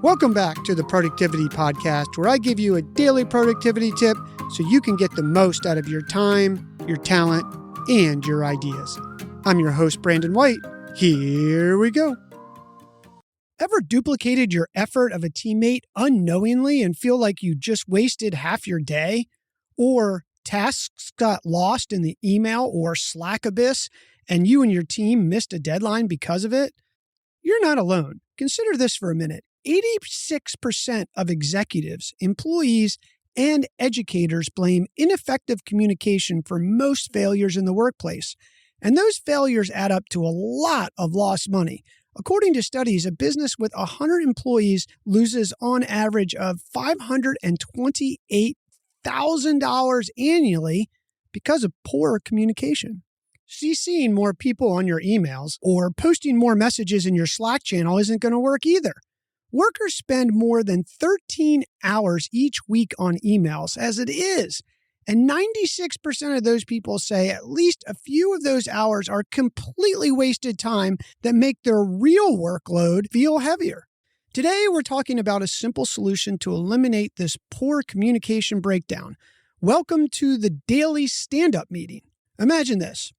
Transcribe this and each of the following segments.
Welcome back to the Productivity Podcast, where I give you a daily productivity tip so you can get the most out of your time, your talent, and your ideas. I'm your host, Brandon White. Here we go. Ever duplicated your effort of a teammate unknowingly and feel like you just wasted half your day? Or tasks got lost in the email or Slack abyss and you and your team missed a deadline because of it? You're not alone. Consider this for a minute. 86% of executives, employees, and educators blame ineffective communication for most failures in the workplace. And those failures add up to a lot of lost money. According to studies, a business with 100 employees loses on average of $528,000 annually because of poor communication. CCing more people on your emails or posting more messages in your Slack channel isn't going to work either. Workers spend more than 13 hours each week on emails as it is, and 96% of those people say at least a few of those hours are completely wasted time that make their real workload feel heavier. Today, we're talking about a simple solution to eliminate this poor communication breakdown. Welcome to the daily stand-up meeting. Imagine this.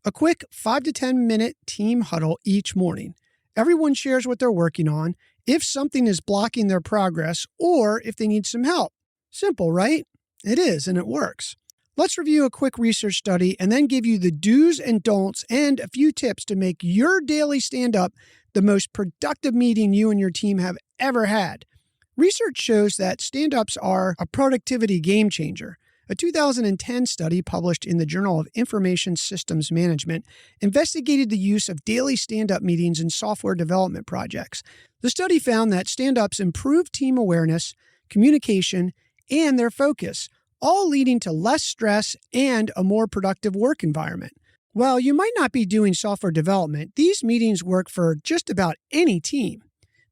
A quick 5 to 10 minute team huddle each morning. Everyone shares what they're working on, if something is blocking their progress, or if they need some help. Simple, right? It is, and it works. Let's review a quick research study and then give you the do's and don'ts and a few tips to make your daily stand-up the most productive meeting you and your team have ever had. Research shows that stand-ups are a productivity game changer. A 2010 study published in the Journal of Information Systems Management investigated the use of daily stand-up meetings in software development projects. The study found that stand-ups improve team awareness, communication, and their focus, all leading to less stress and a more productive work environment. While you might not be doing software development, these meetings work for just about any team.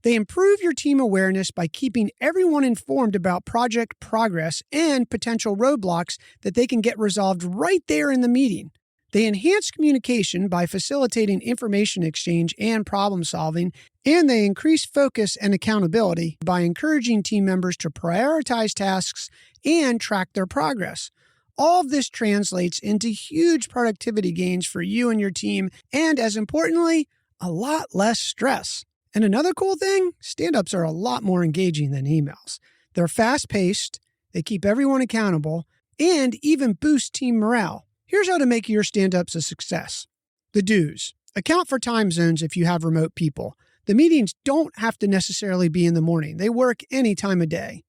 They improve your team awareness by keeping everyone informed about project progress and potential roadblocks that they can get resolved right there in the meeting. They enhance communication by facilitating information exchange and problem solving, and they increase focus and accountability by encouraging team members to prioritize tasks and track their progress. All of this translates into huge productivity gains for you and your team, and as importantly, a lot less stress. And another cool thing, stand-ups are a lot more engaging than emails. They're fast-paced, they keep everyone accountable, and even boost team morale. Here's how to make your stand-ups a success. The do's. Account for time zones if you have remote people. The meetings don't have to necessarily be in the morning. They work any time of day.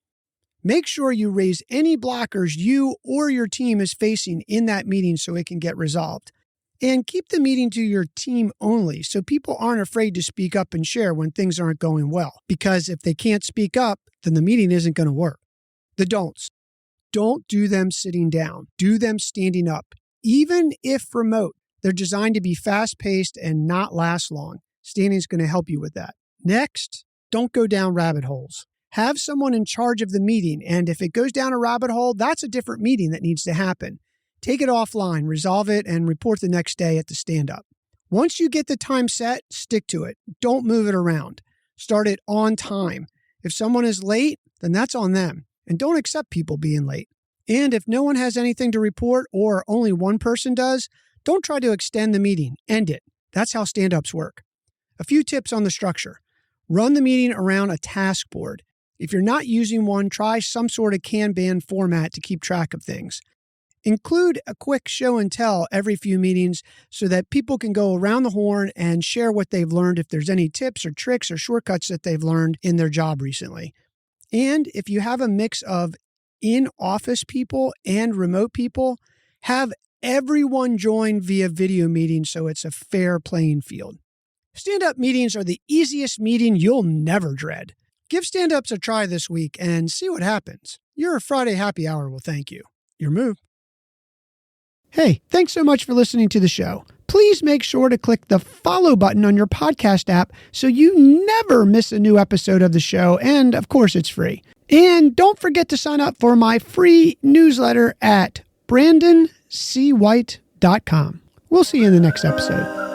Make sure you raise any blockers you or your team is facing in that meeting so it can get resolved. And keep the meeting to your team only so people aren't afraid to speak up and share when things aren't going well. Because if they can't speak up, then the meeting isn't going to work. The don'ts. Don't do them sitting down. Do them standing up. Even if remote, they're designed to be fast-paced and not last long. Standing is going to help you with that. Next, don't go down rabbit holes. Have someone in charge of the meeting, and if it goes down a rabbit hole, that's a different meeting that needs to happen. Take it offline, resolve it, and report the next day at the stand-up. Once you get the time set, stick to it. Don't move it around. Start it on time. If someone is late, then that's on them. And don't accept people being late. And if no one has anything to report or only one person does, don't try to extend the meeting. End it. That's how stand-ups work. A few tips on the structure. Run the meeting around a task board. If you're not using one, try some sort of Kanban format to keep track of things. Include a quick show and tell every few meetings so that people can go around the horn and share what they've learned if there's any tips or tricks or shortcuts that they've learned in their job recently. And if you have a mix of in-office people and remote people, have everyone join via video meeting so it's a fair playing field. Stand-up meetings are the easiest meeting you'll never dread. Give stand-ups a try this week and see what happens. Your Friday happy hour will thank you. Your move. Hey, thanks so much for listening to the show. Please make sure to click the follow button on your podcast app so you never miss a new episode of the show. And of course, it's free. And don't forget to sign up for my free newsletter at brandonCwhite.com. We'll see you in the next episode.